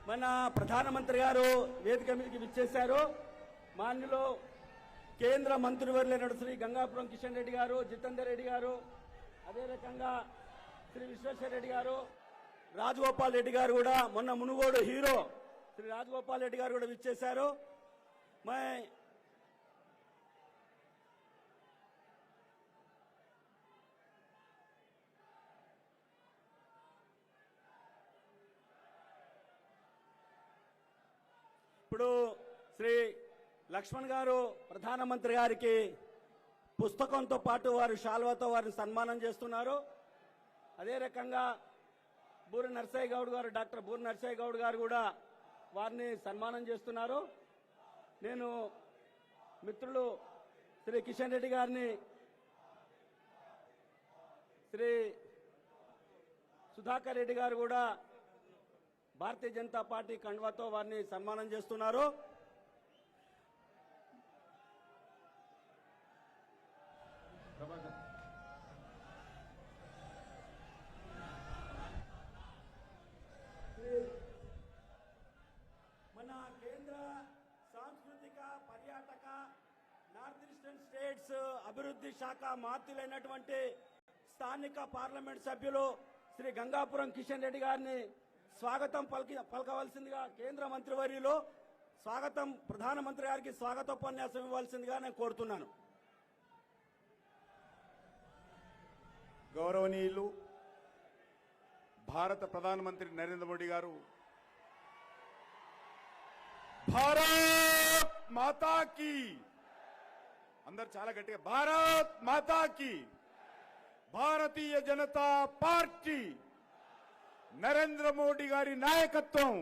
మన ప్రధానమంత్రి గారు వేదిక మీదకి విచ్చేశారు. మాన్యులు కేంద్ర మంత్రివర్యులైన శ్రీ గంగాపురం కిషన్ రెడ్డి గారు, జితేందర్ రెడ్డి గారు, అదే రకంగా శ్రీ విశ్వేశ్వర రెడ్డి గారు, రాజగోపాల్ రెడ్డి గారు కూడా, మొన్న మునుగోడు హీరో శ్రీ రాజగోపాల్ రెడ్డి గారు కూడా విచ్చేశారు. ఇప్పుడు శ్రీ లక్ష్మణ్ గారు ప్రధానమంత్రి గారికి పుస్తకంతో పాటు వారు శాల్వాతో వారిని సన్మానం చేస్తున్నారు. అదే రకంగా బూరి నర్సయ్య గౌడ్ గారు, డాక్టర్ బూరి నర్సయ్య గౌడ్ గారు కూడా వారిని సన్మానం చేస్తున్నారు. నేను మిత్రులు శ్రీ కిషన్ రెడ్డి గారిని, శ్రీ సుధాకర్ రెడ్డి గారు కూడా భారతీయ జనతా పార్టీ కండువాతో వారిని సన్మానం చేస్తున్నారు. మన కేంద్ర సాంస్కృతిక పర్యాటక నార్త్ ఈస్టర్న్ స్టేట్స్ అభివృద్ధి శాఖ మంత్రులైనటువంటి స్థానిక పార్లమెంట్ సభ్యులు శ్రీ గంగాపురం కిషన్ రెడ్డి గారిని స్వాగతం పలకవలసిందిగా కేంద్ర మంత్రివర్యులు స్వాగతం, ప్రధానమంత్రి గారికి స్వాగతోపన్యాసం ఇవ్వాల్సిందిగా నేను కోరుతున్నాను. గౌరవనీయులు భారత ప్రధానమంత్రి నరేంద్ర మోడీ గారు భారత్ మాతాకి, అందరు చాలా గట్టిగా భారత్ మాతాకి, భారతీయ జనతా పార్టీ నరేంద్ర మోడీ గారి నాయకత్వం,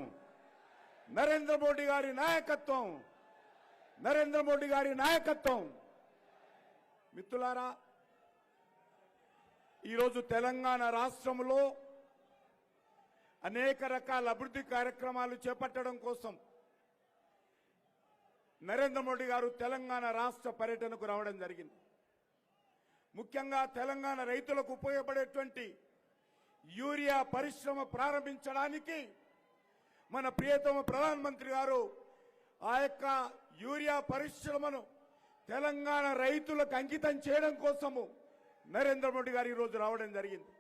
నరేంద్ర మోడీ గారి నాయకత్వం, నరేంద్ర మోడీ గారి నాయకత్వం. మిత్రులారా, ఈరోజు తెలంగాణ రాష్ట్రంలో అనేక రకాల అభివృద్ధి కార్యక్రమాలు చేపట్టడం కోసం నరేంద్ర మోడీ గారు తెలంగాణ రాష్ట్ర పర్యటనకు రావడం జరిగింది. ముఖ్యంగా తెలంగాణ రైతులకు ఉపయోగపడేటువంటి యూరియా పరిశ్రమ ప్రారంభించడానికి మన ప్రియతమ ప్రధానమంత్రి గారు ఆ యొక్క యూరియా పరిశ్రమను తెలంగాణ రైతులకు అంకితం చేయడం కోసము నరేంద్ర మోడీ గారు ఈరోజు రావడం జరిగింది.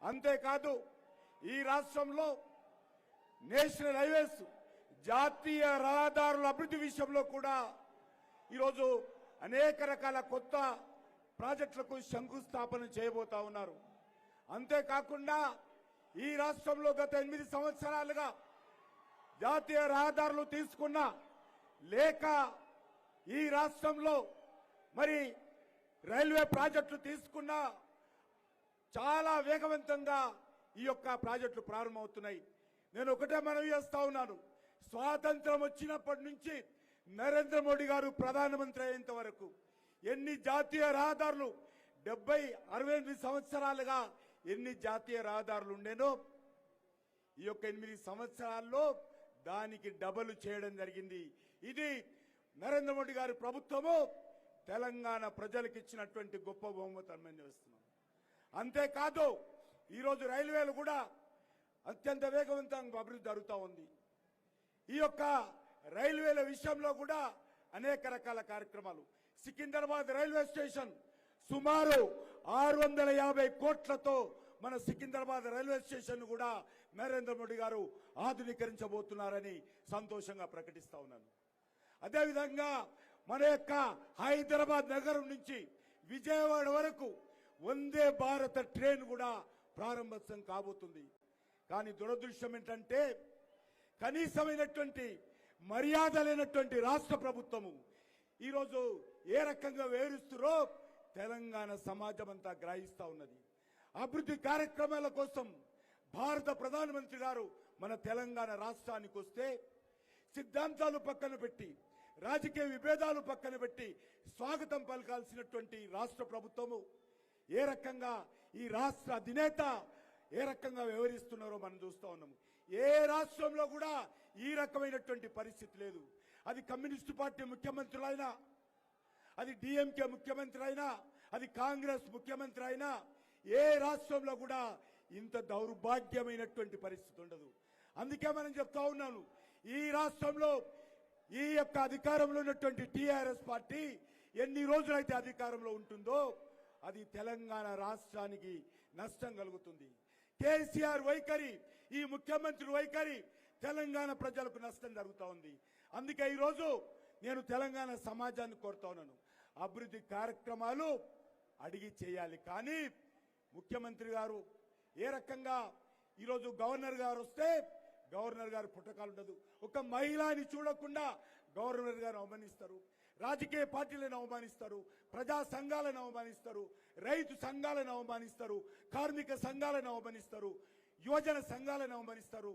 అంతేకాదు, ఈ రాష్ట్రంలో నేషనల్ హైవేస్, జాతీయ రహదారుల అభివృద్ధి విషయంలో కూడా ఈరోజు అనేక రకాల కొత్త ప్రాజెక్టులకు శంకుస్థాపన చేయబోతా ఉన్నారు. అంతేకాకుండా ఈ రాష్ట్రంలో గత 8 సంవత్సరాలుగా జాతీయ రహదారులు తీసుకున్న లేక ఈ రాష్ట్రంలో మరి రైల్వే ప్రాజెక్టులు తీసుకున్న చాలా వేగవంతంగా ఈ యొక్క ప్రాజెక్టులు ప్రారంభమవుతున్నాయి. నేను ఒకటే మనవి చేస్తా ఉన్నాను, స్వాతంత్రం వచ్చినప్పటి నుంచి నరేంద్ర మోడీ గారు ప్రధానమంత్రి అయ్యేంత వరకు ఎన్ని జాతీయ రహదారులు 68 సంవత్సరాలుగా ఎన్ని జాతీయ రహదారులు ఉండేనో ఈ యొక్క 8 సంవత్సరాల్లో దానికి డబల్ చేయడం జరిగింది. ఇది నరేంద్ర మోడీ గారి ప్రభుత్వము తెలంగాణ ప్రజలకు ఇచ్చినటువంటి గొప్ప బహుమతి అని చేస్తున్నాం. అంతేకాదు, ఈరోజు రైల్వేలు కూడా అత్యంత వేగవంతంగా అభివృద్ధి జరుగుతూ ఉంది. ఈ యొక్క రైల్వేల విషయంలో కూడా అనేక రకాల కార్యక్రమాలు. సికింద్రాబాద్ రైల్వే స్టేషన్ సుమారు 650 కోట్లతో మన సికింద్రాబాద్ రైల్వే స్టేషన్ కూడా నరేంద్ర మోడీ గారు ఆధునీకరించబోతున్నారని సంతోషంగా ప్రకటిస్తా ఉన్నాను. అదేవిధంగా మన యొక్క హైదరాబాద్ నగరం నుంచి విజయవాడ వరకు వందే భారత ట్రైన్ కూడా ప్రారంభోత్సవం కాబోతుంది. కానీ దురదృష్టం ఏంటంటే కనీసమైనటువంటి మర్యాద లేనటువంటి రాష్ట్ర ప్రభుత్వము ఈరోజు ఏ రకంగా వేరుస్తారో తెలంగాణ సమాజం అంతా గ్రహిస్తా ఉన్నది. అభివృద్ధి కార్యక్రమాల కోసం భారత ప్రధానమంత్రి గారు మన తెలంగాణ రాష్ట్రానికి వస్తే సిద్ధాంతాలు పక్కన పెట్టి, రాజకీయ విభేదాలు పక్కన పెట్టి స్వాగతం పలకాల్సినటువంటి రాష్ట్ర ప్రభుత్వము ఏ రకంగా, ఈ రాష్ట్ర అధినేత ఏ రకంగా వ్యవహరిస్తున్నారో మనం చూస్తా ఉన్నాము. ఏ రాష్ట్రంలో కూడా ఈ రకమైనటువంటి పరిస్థితి లేదు. అది కమ్యూనిస్టు పార్టీ ముఖ్యమంత్రులైనా, అది డిఎంకే ముఖ్యమంత్రి అయినా, అది కాంగ్రెస్ ముఖ్యమంత్రి అయినా, ఏ రాష్ట్రంలో కూడా ఇంత దౌర్భాగ్యమైనటువంటి పరిస్థితి ఉండదు. అందుకే మనం చెప్తా ఉన్నాను, ఈ రాష్ట్రంలో ఈ యొక్క అధికారంలో ఉన్నటువంటి టీఆర్ఎస్ పార్టీ ఎన్ని రోజులైతే అధికారంలో ఉంటుందో అది తెలంగాణ రాష్ట్రానికి నష్టం కలుగుతుంది. కేసీఆర్ వైఖరి, ఈ ముఖ్యమంత్రి వైఖరి తెలంగాణ ప్రజలకు నష్టం జరుగుతూ ఉంది. అందుకే ఈరోజు నేను తెలంగాణ సమాజాన్ని కోరుతా ఉన్నాను, అభివృద్ధి కార్యక్రమాలు అడిగి చేయాలి. కానీ ముఖ్యమంత్రి గారు ఏ రకంగా ఈరోజు గవర్నర్ గారు వస్తే గవర్నర్ గారు పుట్టకాలు ఉండదు, ఒక మహిళని చూడకుండా గవర్నర్ గారు అవమానిస్తారు, రాజకీయ పార్టీలను అవమానిస్తారు, ప్రజా సంఘాలను అవమానిస్తారు, రైతు సంఘాలను అవమానిస్తారు, కార్మిక సంఘాలను అవమానిస్తారు, యువజన సంఘాలను అవమానిస్తారు,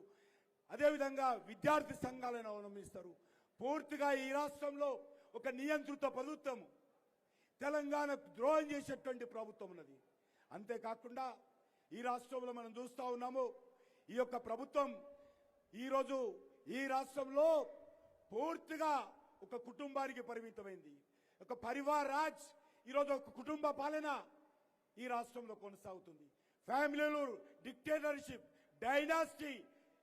అదేవిధంగా విద్యార్థి సంఘాలను అవమానిస్తారు. పూర్తిగా ఈ రాష్ట్రంలో ఒక నియంత్రిత ప్రభుత్వం, తెలంగాణ ద్రోహం చేసేటువంటి ప్రభుత్వం ఉన్నది. అంతేకాకుండా ఈ రాష్ట్రంలో మనం చూస్తా ఉన్నాము, ఈ యొక్క ప్రభుత్వం ఈరోజు ఈ రాష్ట్రంలో పూర్తిగా ఒక కుటుంబానికి పరిమితమైంది. ఒక పరివార్ రాజ్, ఈరోజు ఒక కుటుంబ పాలన ఈ రాష్ట్రంలో కొనసాగుతుంది. ఫ్యామిలీలు, డిక్టేటర్షిప్, డైనాసిటీ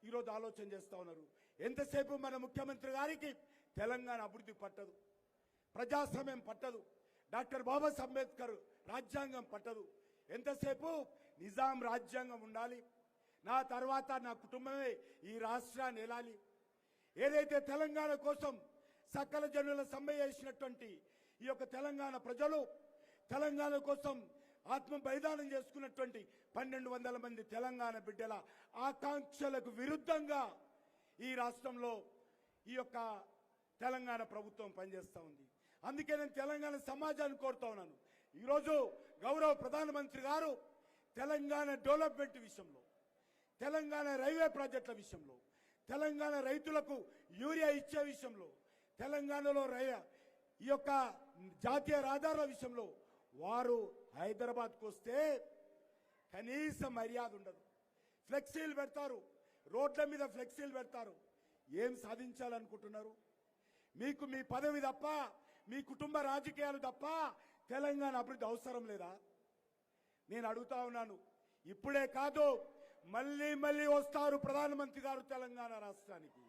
ఈరోజు ఆలోచన చేస్తా ఉన్నారు. ఎంతసేపు మన ముఖ్యమంత్రి గారికి తెలంగాణ అభివృద్ధి పట్టదు, ప్రజాస్వామ్యం పట్టదు, డాక్టర్ బాబాసాహెబ్ అంబేద్కర్ రాజ్యాంగం పట్టదు. ఎంతసేపు నిజాం రాజ్యాంగం ఉండాలి, నా తర్వాత నా కుటుంబమే ఈ రాష్ట్రాన్ని ఏలాలి. ఏదైతే తెలంగాణ కోసం సకల జనుల సమ్మె చేసినటువంటి ఈ యొక్క తెలంగాణ ప్రజలు, తెలంగాణ కోసం ఆత్మ బలిదానం చేసుకున్నటువంటి 1200 మంది తెలంగాణ బిడ్డల ఆకాంక్షలకు విరుద్ధంగా ఈ రాష్ట్రంలో ఈ యొక్క తెలంగాణ ప్రభుత్వం పనిచేస్తూ ఉంది. అందుకే నేను తెలంగాణ సమాజాన్ని కోరుతా ఉన్నాను, ఈరోజు గౌరవ ప్రధానమంత్రి గారు తెలంగాణ డెవలప్మెంట్ విషయంలో, తెలంగాణ రైల్వే ప్రాజెక్టుల విషయంలో, తెలంగాణ రైతులకు యూరియా ఇచ్చే విషయంలో, తెలంగాణలో ఈ యొక్క జాతీయ రహదారుల విషయంలో వారు హైదరాబాద్కు వస్తే కనీస మర్యాద ఉండదు. ఫ్లెక్సీలు పెడతారు, రోడ్ల మీద ఫ్లెక్సీలు పెడతారు. ఏం సాధించాలనుకుంటున్నారు? మీకు మీ పదవి తప్ప, మీ కుటుంబ రాజకీయాలు తప్ప తెలంగాణ అభివృద్ధి అవసరం లేదా? నేను అడుగుతా ఉన్నాను. ఇప్పుడే కాదు, మళ్ళీ మళ్ళీ వస్తారు ప్రధానమంత్రి గారు తెలంగాణ రాష్ట్రానికి,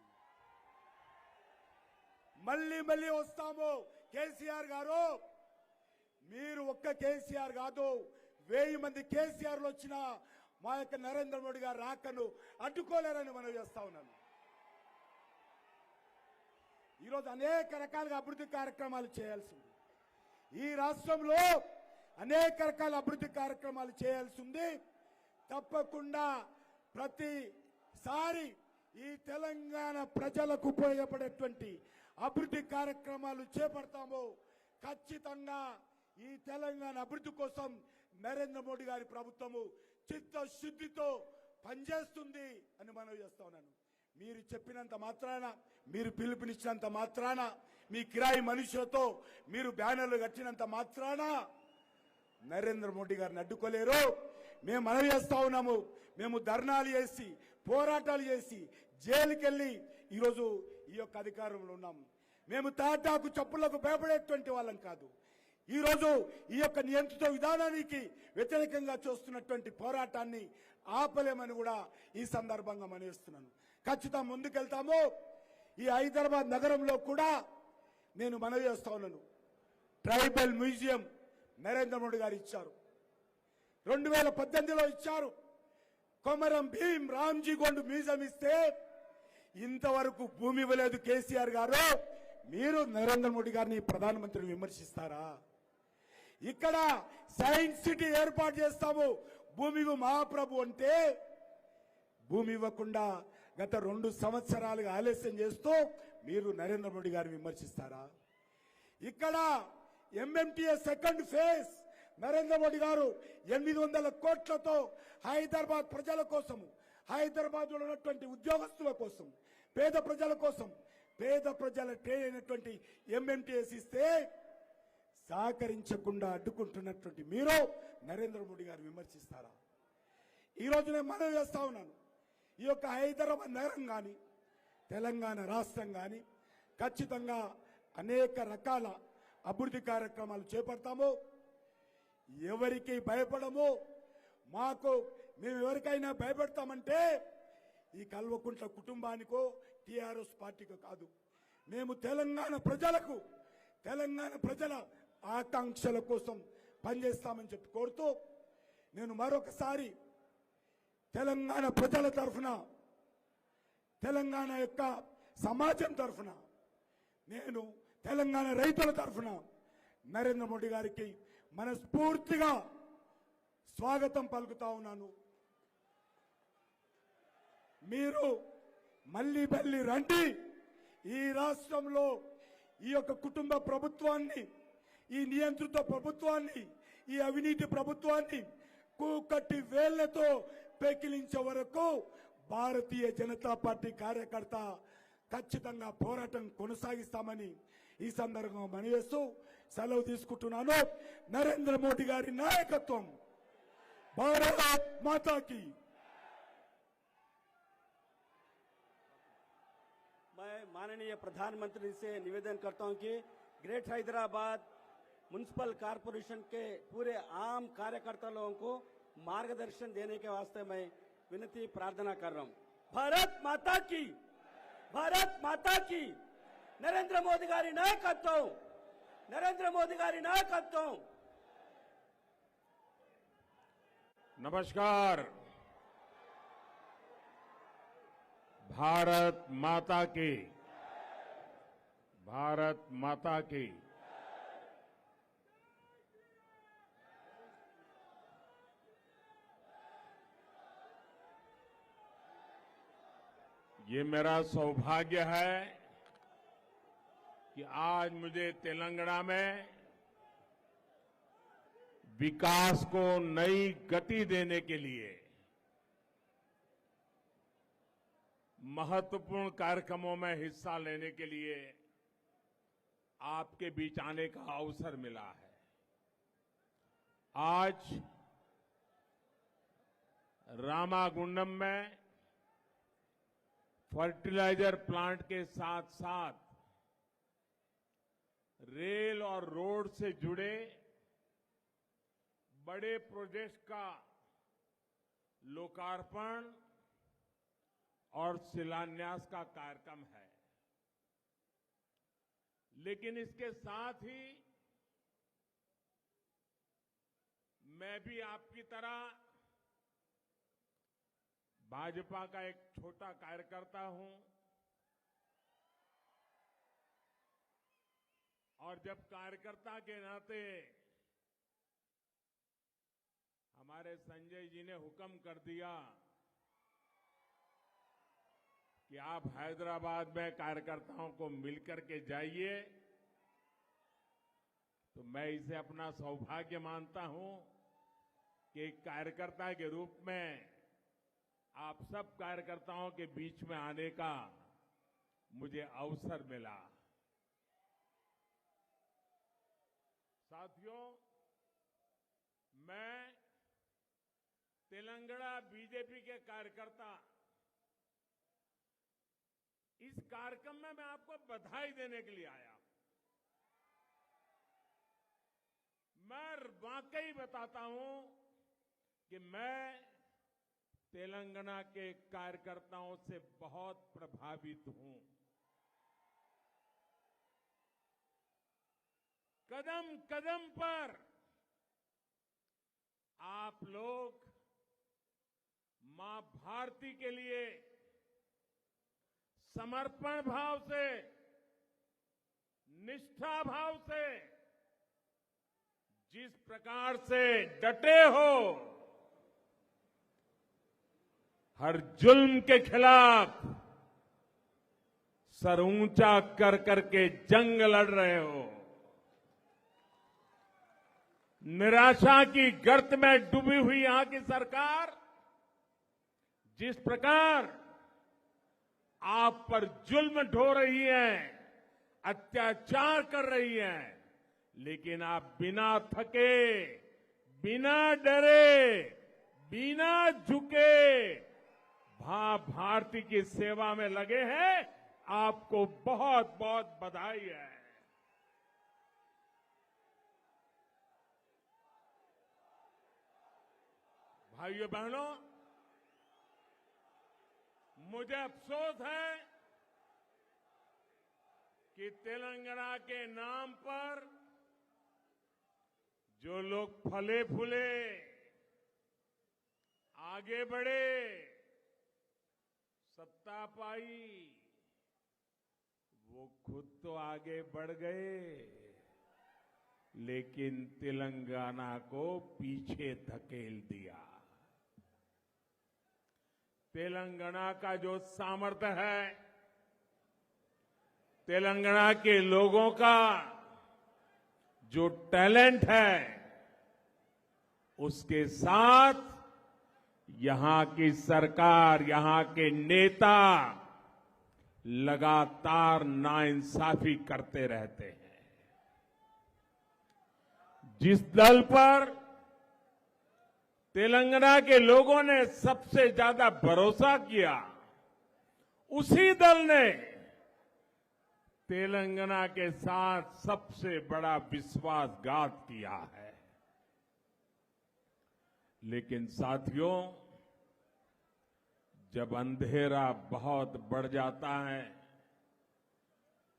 మళ్ళీ మళ్ళీ వస్తాము. కేసీఆర్ గారు, మీరు ఒక్క కేసీఆర్ కాదు, 1000 మంది కేసీఆర్లు వచ్చినా మా యొక్క నరేంద్ర మోడీ గారు రాకను అడ్డుకోలేరని మనం చేస్తా ఉన్నాను. ఈరోజు అనేక రకాలుగా అభివృద్ధి కార్యక్రమాలు చేయాల్సింది, ఈ రాష్ట్రంలో అనేక రకాల అభివృద్ధి కార్యక్రమాలు చేయాల్సి ఉంది. తప్పకుండా ప్రతిసారి ఈ తెలంగాణ ప్రజలకు ఉపయోగపడేటువంటి అభివృద్ధి కార్యక్రమాలు చేపడతాము. ఖచ్చితంగా ఈ తెలంగాణ అభివృద్ధి కోసం నరేంద్ర మోడీ గారి ప్రభుత్వము చిత్తశుద్ధితో పనిచేస్తుంది అని మనం చేస్తా ఉన్నాను. మీరు చెప్పినంత మాత్రాన, మీరు పిలుపునిచ్చినంత మాత్రాన, మీ కిరాయి మనుషులతో మీరు బ్యానర్లు కట్టినంత మాత్రాన నరేంద్ర మోడీ గారిని అడ్డుకోలేరు. మేము మనవి చేస్తా ఉన్నాము, మేము ధర్నాలు చేసి, పోరాటాలు చేసి, జైలుకి వెళ్ళి ఈరోజు ఈ యొక్క అధికారంలో ఉన్నాము. మేము తాటాకు చప్పులకు భయపడేటువంటి వాళ్ళం కాదు. ఈరోజు ఈ యొక్క నియంత్రిత విధానానికి వ్యతిరేకంగా చేస్తున్నటువంటి పోరాటాన్ని ఆపలేమని కూడా ఈ సందర్భంగా మనవిస్తున్నాను. ఖచ్చితంగా ముందుకెళ్తాము. ఈ హైదరాబాద్ నగరంలో కూడా నేను మనవి చేస్తా ఉన్నాను, ట్రైబల్ మ్యూజియం నరేంద్ర మోడీ గారు ఇచ్చారు, 2018లో ఇచ్చారు. కొమరం భీం రామ్జీ గోండ్ మ్యూజియం ఇస్తే ఇంతవరకు భూమి ఇవ్వలేదు కేసీఆర్ గారు. మీరు నరేంద్ర మోడీ గారిని ప్రధానమంత్రిని విమర్శిస్తారా? ఇక్కడ సైన్స్ సిటీ ఏర్పాటు చేస్తాము, భూమి మహాప్రభు అంటే భూమి ఇవ్వకుండా గత 2 సంవత్సరాలుగా ఆలస్యం చేస్తూ మీరు నరేంద్ర మోడీ గారిని విమర్శిస్తారా? ఇక్కడ MMTS second phase Narendra Modi గారు 800 కోట్లతో హైదరాబాద్ ప్రజల కోసము, హైదరాబాద్ లో ఉన్నటువంటి ఉద్యోగస్తుల కోసం, పేద ప్రజల కోసం, పేద ప్రజల ట్రైన్ అయినటువంటి ఎంఎంటీఎస్ ఇస్తే సహకరించకుండా అడ్డుకుంటున్నటువంటి మీరు నరేంద్ర మోడీ గారు విమర్శిస్తారా? ఈరోజు నేను మనవి చేస్తా ఉన్నాను, ఈ యొక్క హైదరాబాద్ నగరం కానీ, తెలంగాణ రాష్ట్రం కానీ ఖచ్చితంగా అనేక రకాల అభివృద్ధి కార్యక్రమాలు చేపడతాము. ఎవరికి భయపడము. మేము ఎవరికైనా భయపెడతామంటే ఈ కల్వకుంట్ల కుటుంబానికో టీఆర్ఎస్ పార్టీకో కాదు. మేము తెలంగాణ ప్రజలకు, తెలంగాణ ప్రజల ఆకాంక్షల కోసం పనిచేస్తామని చెప్పి కోరుతూ నేను మరొకసారి తెలంగాణ ప్రజల తరఫున, తెలంగాణ యొక్క సమాజం తరఫున, నేను తెలంగాణ రైతుల తరఫున నరేంద్ర మోడీ గారికి మనస్ఫూర్తిగా స్వాగతం పలుకుతా ఉన్నాను. మీరు మళ్ళీ మళ్ళీ రండి. ఈ రాష్ట్రంలో ఈ యొక్క కుటుంబ ప్రభుత్వాన్ని, ఈ నియంత్రిత ప్రభుత్వాన్ని, ఈ అవినీతి ప్రభుత్వాన్ని కూకట్టి వేళ్లతో పెకిలించే వరకు భారతీయ జనతా పార్టీ కార్యకర్త ఖచ్చితంగా పోరాటం కొనసాగిస్తామని ఈ సందర్భంగా మనవేస్తూ సెలవు తీసుకుంటున్నాను. నరేంద్ర మోడీ గారి నాయకత్వం, భారత్ మాతాకి. मैं माननीय प्रधानमंत्री से निवेदन करता हूं कि ग्रेट हैदराबाद म्युनिसिपल कॉरपोरेशन के पूरे आम कार्यकर्ता लोगों को मार्गदर्शन देने के वास्ते मैं विनती प्रार्थना कर रहा हूं। भारत माता की, भारत माता की। नरेंद्र मोदी गारी नायकत्व, नरेंद्र मोदी गारी नायकत्व। नमस्कार। भारत माता की, भारत माता की। ये मेरा सौभाग्य है कि आज मुझे तेलंगाना में विकास को नई गति देने के लिए महत्वपूर्ण कार्यक्रमों में हिस्सा लेने के लिए आपके बीच आने का अवसर मिला है। आज रामागुंडम में फर्टिलाइजर प्लांट के साथ साथ रेल और रोड से जुड़े बड़े प्रोजेक्ट का लोकार्पण और शिलान्यास का कार्यक्रम है। लेकिन इसके साथ ही मैं भी आपकी तरह भाजपा का एक छोटा कार्यकर्ता हूं और जब कार्यकर्ता के नाते हमारे संजय जी ने हुक्म कर दिया कि आप हैदराबाद में कार्यकर्ताओं को मिलकर के जाइए, तो मैं इसे अपना सौभाग्य मानता हूं कि एक कार्यकर्ता के रूप में आप सब कार्यकर्ताओं के बीच में आने का मुझे अवसर मिला। साथियों, मैं तेलंगाना बीजेपी के कार्यकर्ता इस कार्यक्रम में मैं आपको बधाई देने के लिए आया। मैं वाकई बताता हूं कि मैं तेलंगाना के कार्यकर्ताओं से बहुत प्रभावित हूं। कदम कदम पर आप लोग मां भारती के लिए समर्पण भाव से, निष्ठा भाव से जिस प्रकार से डटे हो, हर जुल्म के खिलाफ सर ऊंचा कर करके जंग लड़ रहे हो, निराशा की गर्त में डूबी हुई यहां की सरकार जिस प्रकार आप पर जुल्म ढो रही है, अत्याचार कर रही है, लेकिन आप बिना थके, बिना डरे, बिना झुके भारती की सेवा में लगे हैं। आपको बहुत बहुत बधाई है। भाइयों बहनों, मुझे अफसोस है कि तेलंगाना के नाम पर जो लोग फले फूले आगे बढ़े, सत्ता पाई, वो खुद तो आगे बढ़ गए, लेकिन तेलंगाना को पीछे धकेल दिया। तेलंगाना का जो सामर्थ्य है, तेलंगाना के लोगों का जो टैलेंट है, उसके साथ यहां की सरकार, यहां के नेता लगातार नाइंसाफी करते रहते हैं। जिस दल पर तेलंगाना के लोगों ने सबसे ज्यादा भरोसा किया, उसी दल ने तेलंगाना के साथ सबसे बड़ा विश्वासघात किया है। लेकिन साथियों, जब अंधेरा बहुत बढ़ जाता है,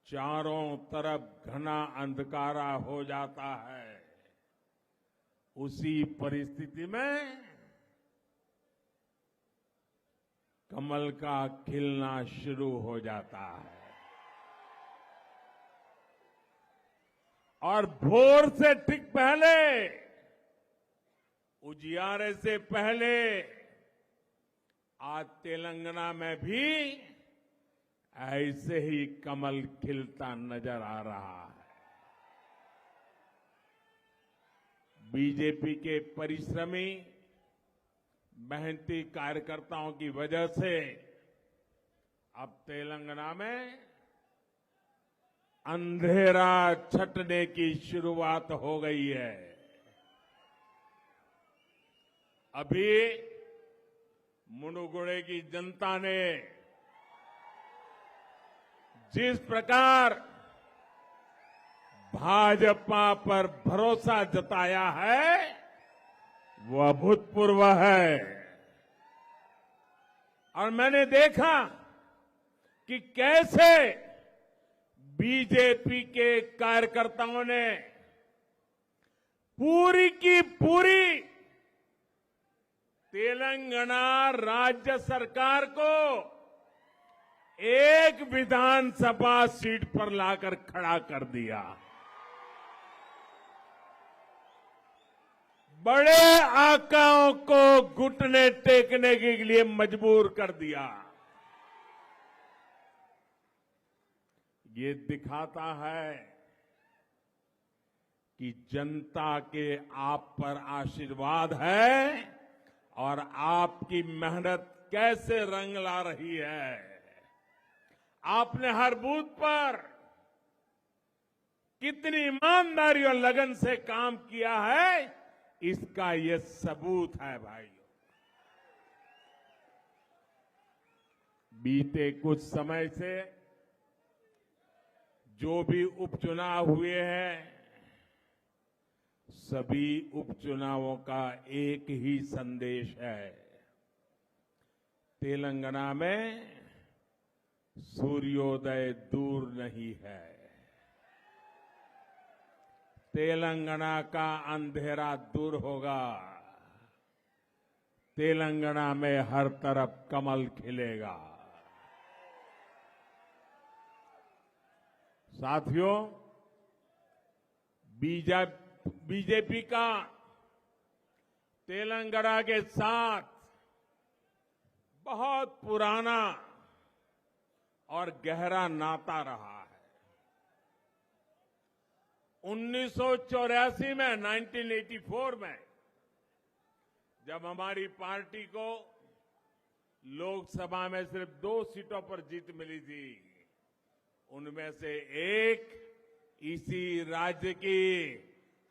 चारों तरफ घना अंधकारा हो जाता है, उसी परिस्थिति में कमल का खिलना शुरू हो जाता है। और भोर से ठीक पहले, उजियारे से पहले आज तेलंगाना में भी ऐसे ही कमल खिलता नजर आ रहा है। बीजेपी के परिश्रमी, मेहनती कार्यकर्ताओं की वजह से अब तेलंगाना में अंधेरा छटने की शुरुआत हो गई है। अभी मुनुगुड़े की जनता ने जिस प्रकार भाजपा पर भरोसा जताया है, वो अभूतपूर्व है। और मैंने देखा कि कैसे बीजेपी के कार्यकर्ताओं ने पूरी की पूरी तेलंगाना राज्य सरकार को एक विधानसभा सीट पर लाकर खड़ा कर दिया। बड़े आकाओं को घुटने टेकने के लिए मजबूर कर दिया। ये दिखाता है कि जनता के आप पर आशीर्वाद है और आपकी मेहनत कैसे रंग ला रही है। आपने हर बूथ पर कितनी ईमानदारी और लगन से काम किया है, इसका ये सबूत है भाइयों। बीते कुछ समय से जो भी उपचुनाव हुए हैं, सभी उपचुनावों का एक ही संदेश है। तेलंगाना में सूर्योदय दूर नहीं है। तेलंगाना का अंधेरा दूर होगा। तेलंगाना में हर तरफ कमल खिलेगा। साथियों, बीजेपी का तेलंगाना के साथ बहुत पुराना और गहरा नाता रहा है। 1984 में, 1984 में जब हमारी पार्टी को लोकसभा में सिर्फ 2 सीटों पर जीत मिली थी, उनमें से एक इसी राज्य की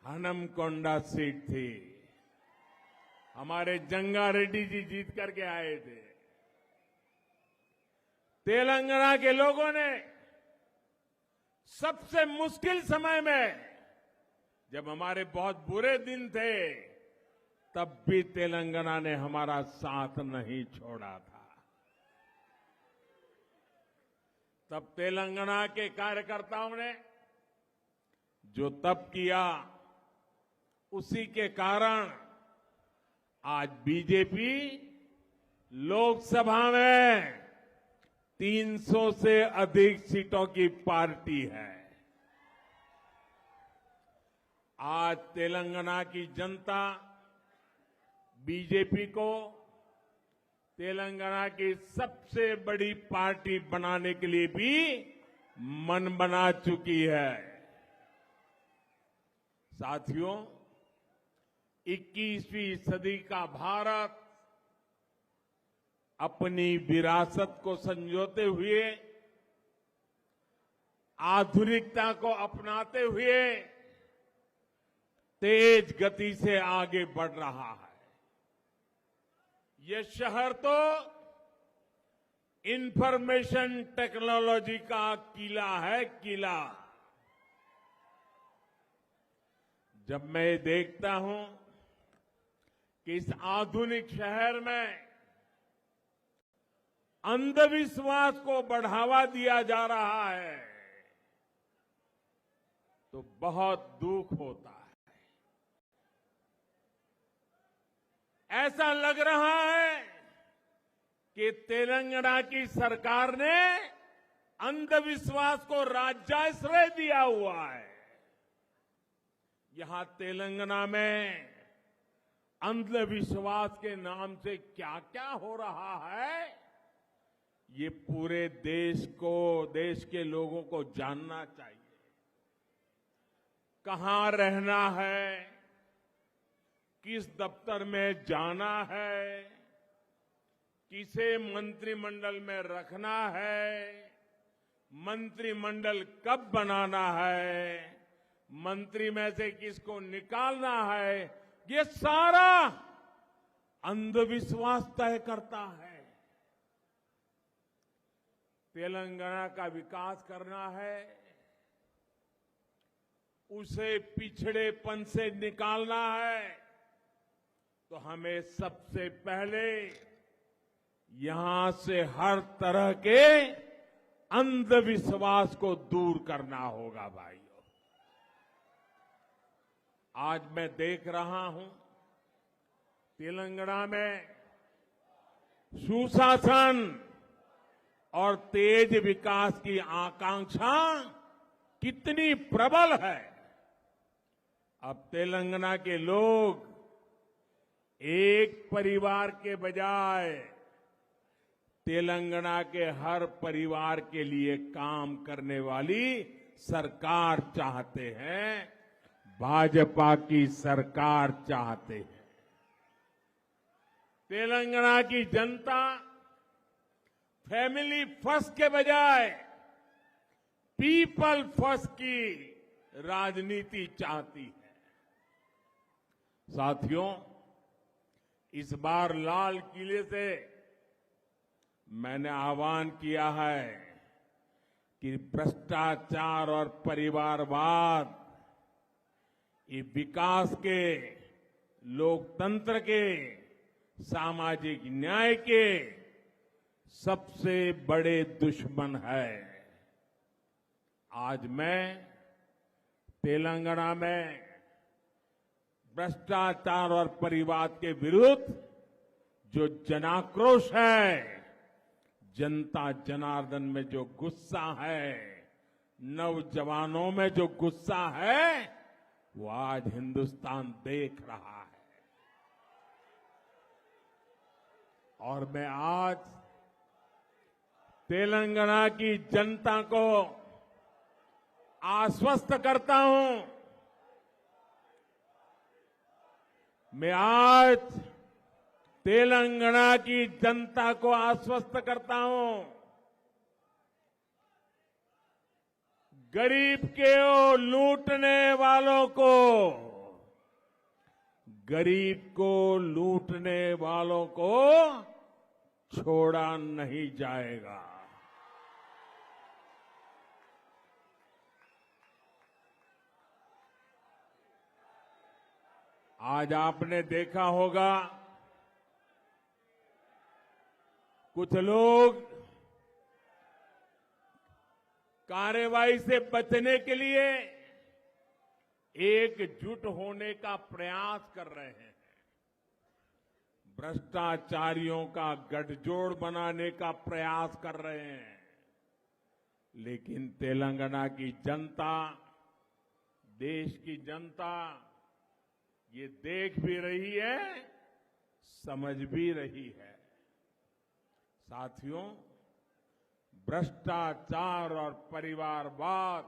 हनमकोंडा सीट थी। हमारे जंगा रेड्डी जी जीत करके आए थे। तेलंगाना के लोगों ने सबसे मुश्किल समय में, जब हमारे बहुत बुरे दिन थे, तब भी तेलंगाना ने हमारा साथ नहीं छोड़ा था। तब तेलंगाना के कार्यकर्ताओं ने जो तब किया, उसी के कारण आज बीजेपी लोकसभा में 300 से अधिक सीटों की पार्टी है। आज तेलंगाना की जनता बीजेपी को तेलंगाना की सबसे बड़ी पार्टी बनाने के लिए भी मन बना चुकी है। साथियों, 21वीं सदी का भारत अपनी विरासत को संजोते हुए, आधुनिकता को अपनाते हुए तेज गति से आगे बढ़ रहा है। ये शहर तो इंफॉर्मेशन टेक्नोलॉजी का किला है, किला। जब मैं देखता हूं कि इस आधुनिक शहर में अंधविश्वास को बढ़ावा दिया जा रहा है, तो बहुत दुख होता है। ऐसा लग रहा है कि तेलंगाना की सरकार ने अंधविश्वास को राज्याश्रय दिया हुआ है। यहां तेलंगाना में अंधविश्वास के नाम से क्या क्या हो रहा है, ये पूरे देश को, देश के लोगों को जानना चाहिए। कहां रहना है, किस दफ्तर में जाना है, किसे मंत्रिमंडल में रखना है, मंत्रिमंडल कब बनाना है, मंत्री में से किसको निकालना है, ये सारा अंधविश्वास तय करता है। तेलंगाना का विकास करना है, उसे पिछड़ेपन से निकालना है, तो हमें सबसे पहले यहां से हर तरह के अंधविश्वास को दूर करना होगा भाइयों। आज मैं देख रहा हूं तेलंगाना में सुशासन और तेज विकास की आकांक्षा कितनी प्रबल है। अब तेलंगाना के लोग एक परिवार के बजाय तेलंगाना के हर परिवार के लिए काम करने वाली सरकार चाहते हैं, भाजपा की सरकार चाहते हैं। तेलंगाना की जनता फैमिली फर्स्ट के बजाय पीपल फर्स्ट की राजनीति चाहती है। साथियों, इस बार लाल किले से मैंने आह्वान किया है कि भ्रष्टाचार और परिवारवाद, ये विकास के, लोकतंत्र के, सामाजिक न्याय के सबसे बड़े दुश्मन है। आज मैं तेलंगाना में भ्रष्टाचार और परिवाद के विरुद्ध जो जनाक्रोश है, जनता जनार्दन में जो गुस्सा है, नौजवानों में जो गुस्सा है, वो आज हिंदुस्तान देख रहा है। और मैं आज तेलंगाना की जनता को आश्वस्त करता हूं, मैं आज तेलंगाना की जनता को आश्वस्त करता हूं, गरीब के लूटने वालों को, गरीब को लूटने वालों को छोड़ा नहीं जाएगा। आज आपने देखा होगा कुछ लोग कार्रवाई से बचने के लिए एकजुट होने का प्रयास कर रहे हैं। भ्रष्टाचारियों का गठजोड़ बनाने का प्रयास कर रहे हैं। लेकिन तेलंगाना की जनता, देश की जनता ये देख भी रही है, समझ भी रही है। साथियों, भ्रष्टाचार और परिवारवाद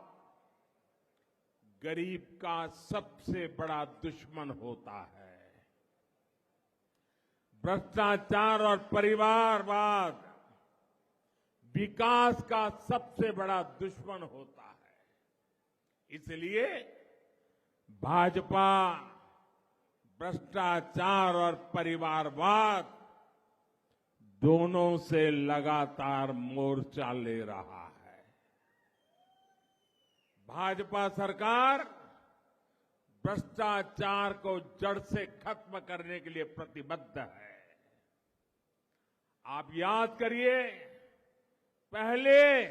गरीब का सबसे बड़ा दुश्मन होता है। भ्रष्टाचार और परिवारवाद विकास का सबसे बड़ा दुश्मन होता है। इसलिए भाजपा भ्रष्टाचार और परिवारवाद दोनों से लगातार मोर्चा ले रहा है। भाजपा सरकार भ्रष्टाचार को जड़ से खत्म करने के लिए प्रतिबद्ध है। आप याद करिए, पहले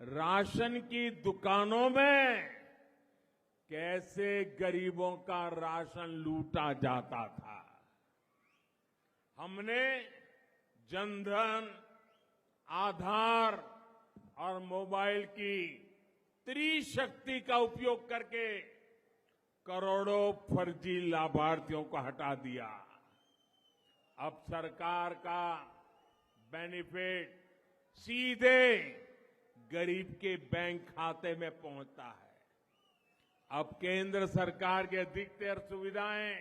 राशन की दुकानों में कैसे गरीबों का राशन लूटा जाता था। हमने जनधन, आधार और मोबाइल की त्रिशक्ति का उपयोग करके करोड़ों फर्जी लाभार्थियों को हटा दिया। अब सरकार का बेनिफिट सीधे गरीब के बैंक खाते में पहुंचता है। अब केंद्र सरकार की अधिकतर सुविधाएं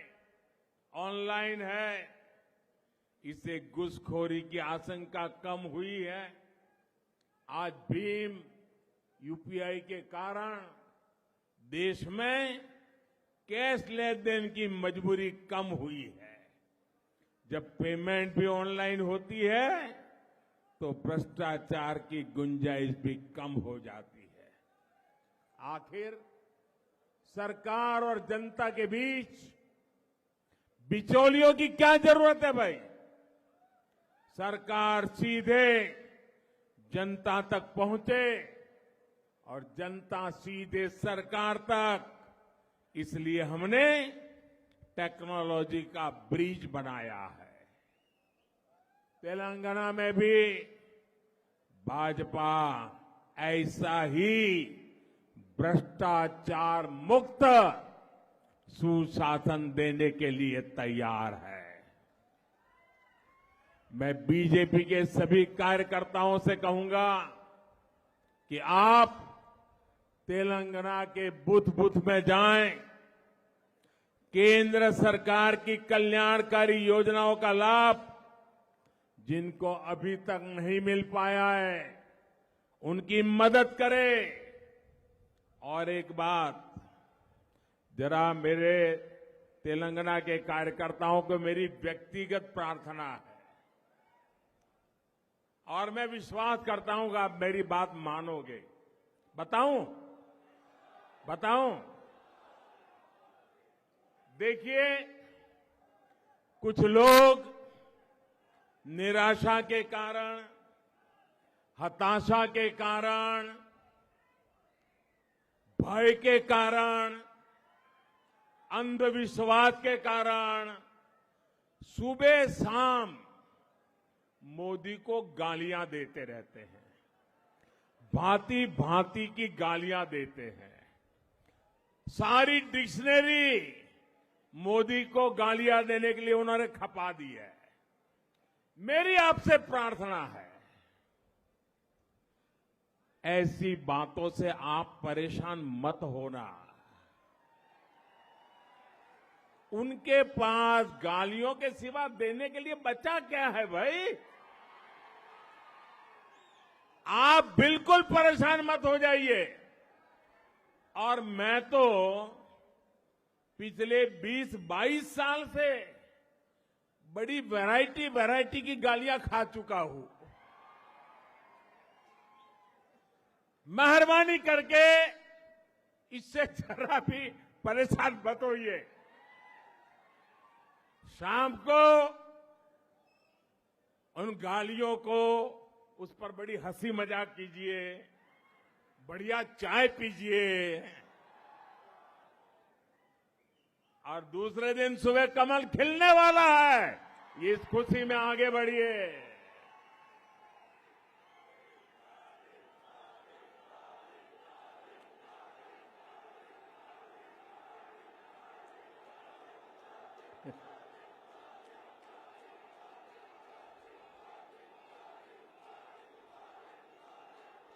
ऑनलाइन है। इससे घुसखोरी की आशंका कम हुई है। आज भीम यूपीआई के कारण देश में कैश लेन देन की मजबूरी कम हुई है। जब पेमेंट भी ऑनलाइन होती है तो भ्रष्टाचार की गुंजाइश भी कम हो जाती है। आखिर सरकार और जनता के बीच बिचौलियों की क्या जरूरत है भाई? सरकार सीधे जनता तक पहुंचे और जनता सीधे सरकार तक। इसलिए हमने टेक्नोलॉजी का ब्रिज बनाया है। तेलंगाना में भी भाजपा ऐसा ही भ्रष्टाचार मुक्त सुशासन देने के लिए तैयार है। मैं बीजेपी के सभी कार्यकर्ताओं से कहूंगा कि आप तेलंगाना के बूथ बूथ में जाएं, केंद्र सरकार की कल्याणकारी योजनाओं का लाभ जिनको अभी तक नहीं मिल पाया है उनकी मदद करें। और एक बात, जरा मेरे तेलंगाना के कार्यकर्ताओं को मेरी व्यक्तिगत प्रार्थना है और मैं विश्वास करता हूं कि आप मेरी बात मानोगे। बताऊं? देखिए, कुछ लोग निराशा के कारण, हताशा के कारण, भय के कारण, अंधविश्वास के कारण सुबह शाम मोदी को गालियां देते रहते हैं। भांति भांति की गालियां देते हैं। सारी डिक्शनरी मोदी को गालियां देने के लिए उन्होंने खपा दी है। मेरी आपसे प्रार्थना है, ऐसी बातों से आप परेशान मत होना। उनके पास गालियों के सिवा देने के लिए बचा क्या है भाई? आप बिल्कुल परेशान मत हो जाइए। और मैं तो पिछले 20-22 साल से बड़ी वैरायटी की गालियां खा चुका हूं। मेहरबानी करके इससे जरा भी परेशान मत होइए। शाम को उन गालियों को, उस पर बड़ी हंसी मजाक कीजिए, बढ़िया चाय पीजिए और दूसरे दिन सुबह कमल खिलने वाला है। इस खुशी में आगे बढ़िए।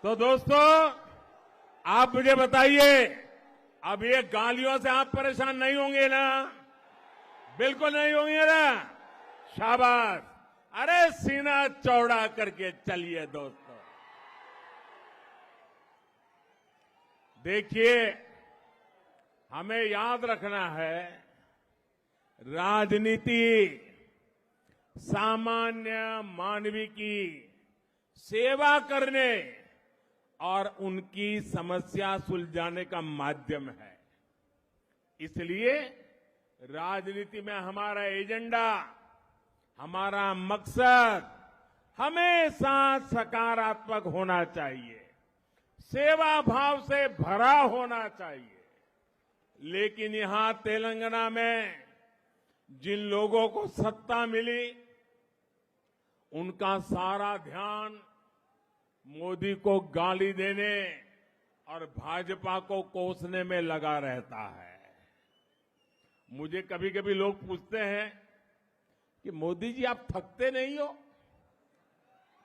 तो दोस्तों, आप मुझे बताइए, अब ये गालियों से आप परेशान नहीं होंगे ना? बिल्कुल नहीं होंगे ना? शाबाश। अरे सीना चौड़ा करके चलिए दोस्तों। देखिए, हमें याद रखना है, राजनीति सामान्य मानवी की सेवा करने और उनकी समस्या सुलझाने का माध्यम है। इसलिए राजनीति में हमारा एजेंडा, हमारा मकसद हमेशा सकारात्मक होना चाहिए, सेवा भाव से भरा होना चाहिए। लेकिन यहां तेलंगाना में जिन लोगों को सत्ता मिली, उनका सारा ध्यान मोदी को गाली देने और भाजपा को कोसने में लगा रहता है। मुझे कभी कभी लोग पूछते हैं कि मोदी जी आप थकते नहीं हो?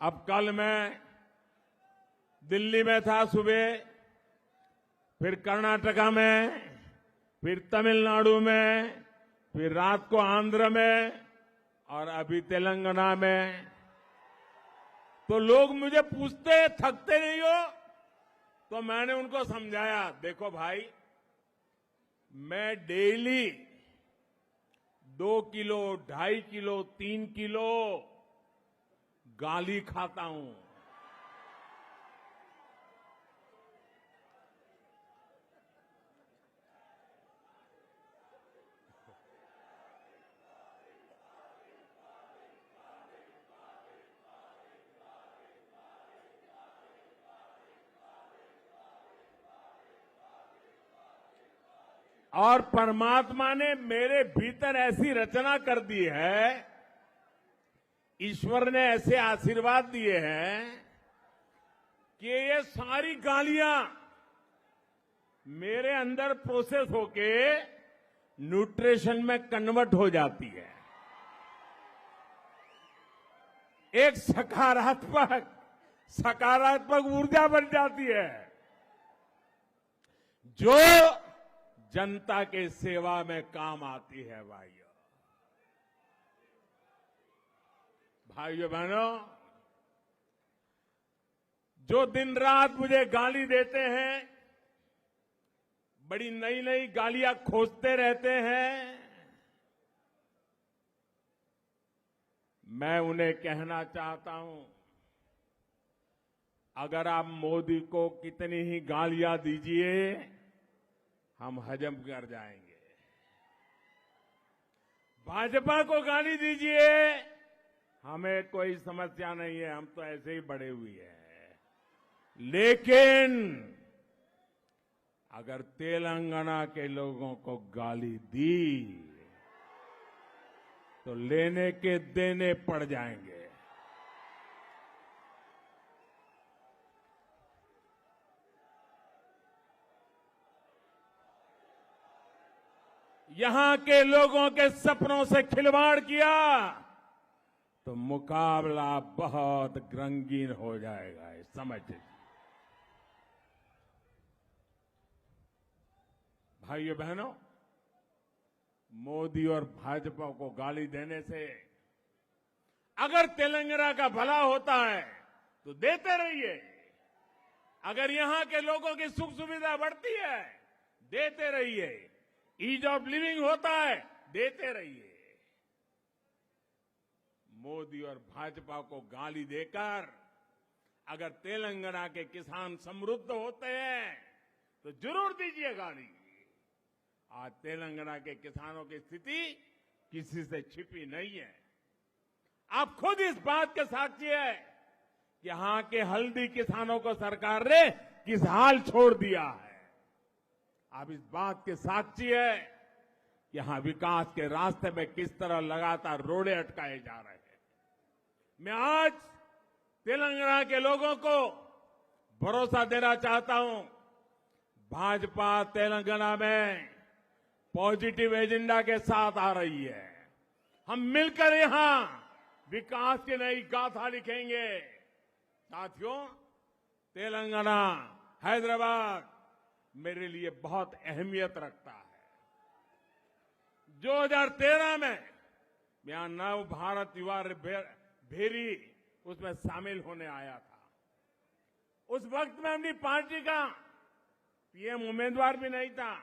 अब कल मैं दिल्ली में था सुबह, फिर कर्नाटका में, फिर तमिलनाडु में, फिर रात को आंध्र में और अभी तेलंगाना में। तो लोग मुझे पूछते हैं थकते नहीं हो? तो मैंने उनको समझाया, देखो भाई, मैं डेली 2 किलो, 2.5 किलो, 3 किलो गाली खाता हूं। और परमात्मा ने मेरे भीतर ऐसी रचना कर दी है, ईश्वर ने ऐसे आशीर्वाद दिए हैं कि ये सारी गालियां मेरे अंदर प्रोसेस होके न्यूट्रिशन में कन्वर्ट हो जाती है। एक सकारात्मक ऊर्जा बन जाती है, जो जनता के सेवा में काम आती है। भाइयों बहनों, जो दिन रात मुझे गाली देते हैं, बड़ी नई नई गालियां खोजते रहते हैं, मैं उन्हें कहना चाहता हूं, अगर आप मोदी को कितनी ही गालियां दीजिए, हम हजम कर जाएंगे। भाजपा को गाली दीजिए, हमें कोई समस्या नहीं है, हम तो ऐसे ही बड़े हुए हैं। लेकिन अगर तेलंगाना के लोगों को गाली दी, तो लेने के देने पड़ जाएंगे। यहां के लोगों के सपनों से खिलवाड़ किया तो मुकाबला बहुत रंगीन हो जाएगा, समझ लीजिए। भाइयों बहनों, मोदी और भाजपा को गाली देने से अगर तेलंगाना का भला होता है तो देते रहिए। अगर यहां के लोगों की सुख सुविधा बढ़ती है, देते रहिए। ईज ऑफ लिविंग होता है, देते रहिए। मोदी और भाजपा को गाली देकर अगर तेलंगाना के किसान समृद्ध होते हैं तो जरूर दीजिए गाली। आज तेलंगाना के किसानों की स्थिति किसी से छिपी नहीं है। आप खुद इस बात के साक्षी है कि यहां के हल्दी किसानों को सरकार ने किस हाल छोड़ दिया है। आप इस बात के साक्षी है कि यहां विकास के रास्ते में किस तरह लगातार रोड़े अटकाए जा रहे हैं। मैं आज तेलंगाना के लोगों को भरोसा देना चाहता हूं, भाजपा तेलंगाना में पॉजिटिव एजेंडा के साथ आ रही है। हम मिलकर यहां विकास की नई गाथा लिखेंगे। साथियों, तेलंगाना, हैदराबाद मेरे लिए बहुत अहमियत रखता है। 2013 में मैं नव भारत युवा भेरी उसमें शामिल होने आया था। उस वक्त में अपनी पार्टी का पीएम उम्मीदवार भी नहीं था।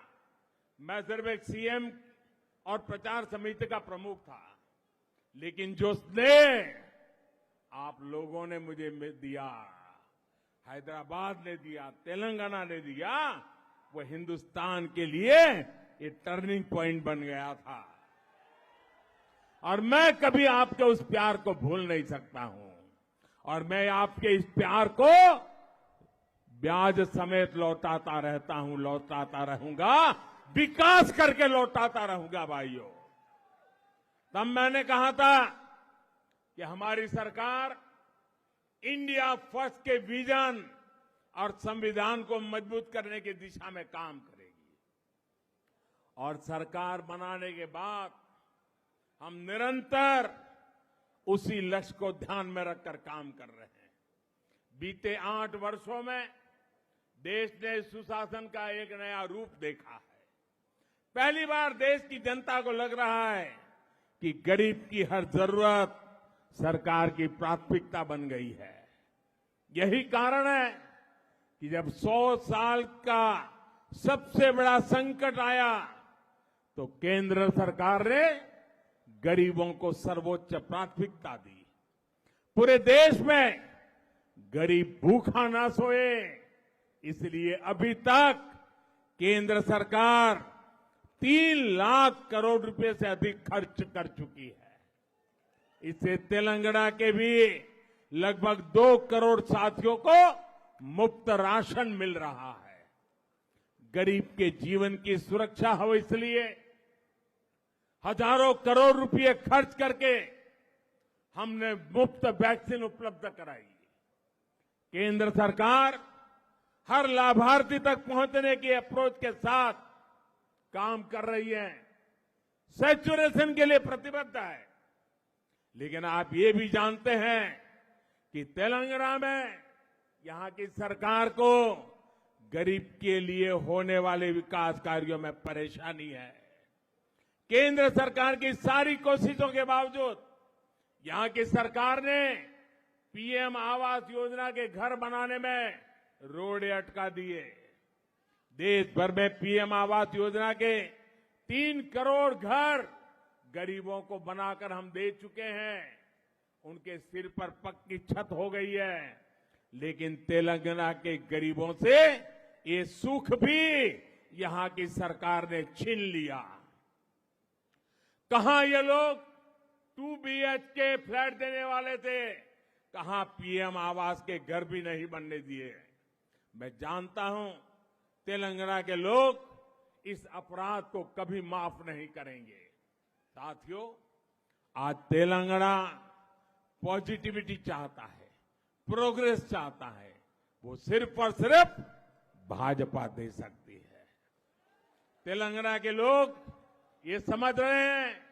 मैं सिर्फ एक सीएम और प्रचार समिति का प्रमुख था। लेकिन जो स्नेह आप लोगों ने मुझे दिया, हैदराबाद ने दिया, तेलंगाना ने दिया, वो हिंदुस्तान के लिए ये टर्निंग पॉइंट बन गया था। और मैं कभी आपके उस प्यार को भूल नहीं सकता हूं। और मैं आपके इस प्यार को ब्याज समेत लौटाता रहता हूं, लौटाता रहूंगा, विकास करके लौटाता रहूंगा भाइयों। तब मैंने कहा था कि हमारी सरकार इंडिया फर्स्ट के विजन और संविधान को मजबूत करने की दिशा में काम करेगी। और सरकार बनाने के बाद हम निरंतर उसी लक्ष्य को ध्यान में रखकर काम कर रहे हैं। बीते 8 वर्षों में देश ने सुशासन का एक नया रूप देखा है। पहली बार देश की जनता को लग रहा है कि गरीब की हर जरूरत सरकार की प्राथमिकता बन गई है। यही कारण है कि जब 100 साल का सबसे बड़ा संकट आया तो केंद्र सरकार ने गरीबों को सर्वोच्च प्राथमिकता दी। पूरे देश में गरीब भूखा ना सोए, इसलिए अभी तक केंद्र सरकार 3 लाख करोड़ रुपए से अधिक खर्च कर चुकी है। इससे तेलंगाना के भी लगभग 2 करोड़ साथियों को मुफ्त राशन मिल रहा है। गरीब के जीवन की सुरक्षा हो, इसलिए हजारों करोड़ रुपए खर्च करके हमने मुफ्त वैक्सीन उपलब्ध कराई। केंद्र सरकार हर लाभार्थी तक पहुंचने की अप्रोच के साथ काम कर रही है, सैचुरेशन के लिए प्रतिबद्ध है। लेकिन आप ये भी जानते हैं कि तेलंगाना में यहां की सरकार को गरीब के लिए होने वाले विकास कार्यों में परेशानी है। केंद्र सरकार की सारी कोशिशों के बावजूद यहां की सरकार ने पीएम आवास योजना के घर बनाने में रोड़े अटका दिए। देश भर में पीएम आवास योजना के 3 करोड़ घर गरीबों को बनाकर हम दे चुके हैं। उनके सिर पर पक्की छत हो गई है। लेकिन तेलंगाना के गरीबों से ये सुख भी यहां की सरकार ने छीन लिया। कहां ये लोग 2 BHK फ्लैट देने वाले थे, कहां पीएम आवास के घर भी नहीं बनने दिए। मैं जानता हूं तेलंगाना के लोग इस अपराध को कभी माफ नहीं करेंगे। साथियों, आज तेलंगाना पॉजिटिविटी चाहता है, प्रोग्रेस चाहता है। वो सिर्फ और सिर्फ भाजपा दे सकती है। तेलंगाना के लोग ये समझ रहे हैं,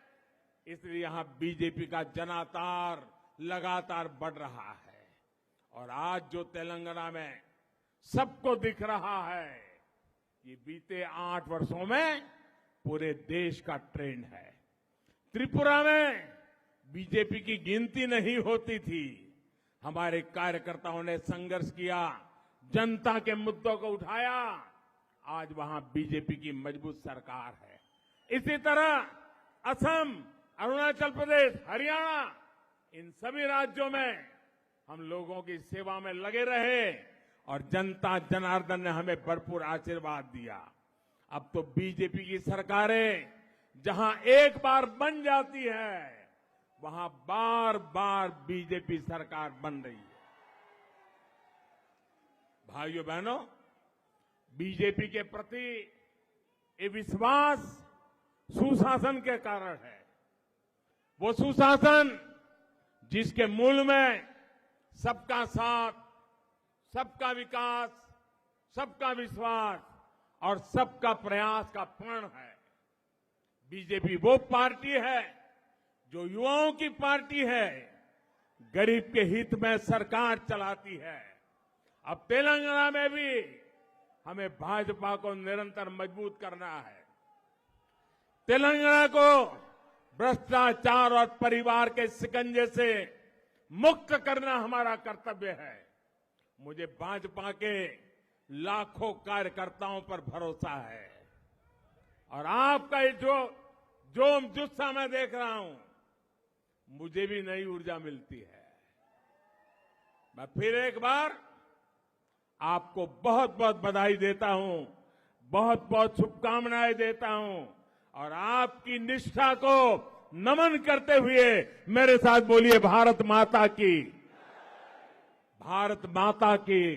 इसलिए यहां बीजेपी का जनाधार लगातार बढ़ रहा है। और आज जो तेलंगाना में सबको दिख रहा है, ये बीते 8 वर्षों में पूरे देश का ट्रेंड है। त्रिपुरा में बीजेपी की गिनती नहीं होती थी। हमारे कार्यकर्ताओं ने संघर्ष किया, जनता के मुद्दों को उठाया। आज वहां बीजेपी की मजबूत सरकार है। इसी तरह असम, अरुणाचल प्रदेश, हरियाणा, इन सभी राज्यों में हम लोगों की सेवा में लगे रहे और जनता जनार्दन ने हमें भरपूर आशीर्वाद दिया। अब तो बीजेपी की सरकारें जहां एक बार बन जाती है, वहां बार बार बीजेपी सरकार बन रही है। भाइयों बहनों, बीजेपी के प्रति ये विश्वास सुशासन के कारण है। वो सुशासन जिसके मूल में सबका साथ, सबका विकास, सबका विश्वास और सबका प्रयास का प्रण है। बीजेपी वो पार्टी है जो युवाओं की पार्टी है, गरीब के हित में सरकार चलाती है। अब तेलंगाना में भी हमें भाजपा को निरंतर मजबूत करना है। तेलंगाना को भ्रष्टाचार और परिवार के शिकंजे से मुक्त करना हमारा कर्तव्य है। मुझे भाजपा के लाखों कार्यकर्ताओं पर भरोसा है और आपका ये जो जोम जुस्सा मैं देख रहा हूं, मुझे भी नई ऊर्जा मिलती है। मैं फिर एक बार आपको बहुत बहुत बधाई देता हूं, बहुत बहुत शुभकामनाएं देता हूं और आपकी निष्ठा को नमन करते हुए मेरे साथ बोलिए भारत माता की, भारत माता की,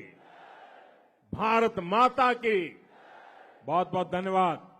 भारत माता की। बहुत बहुत धन्यवाद।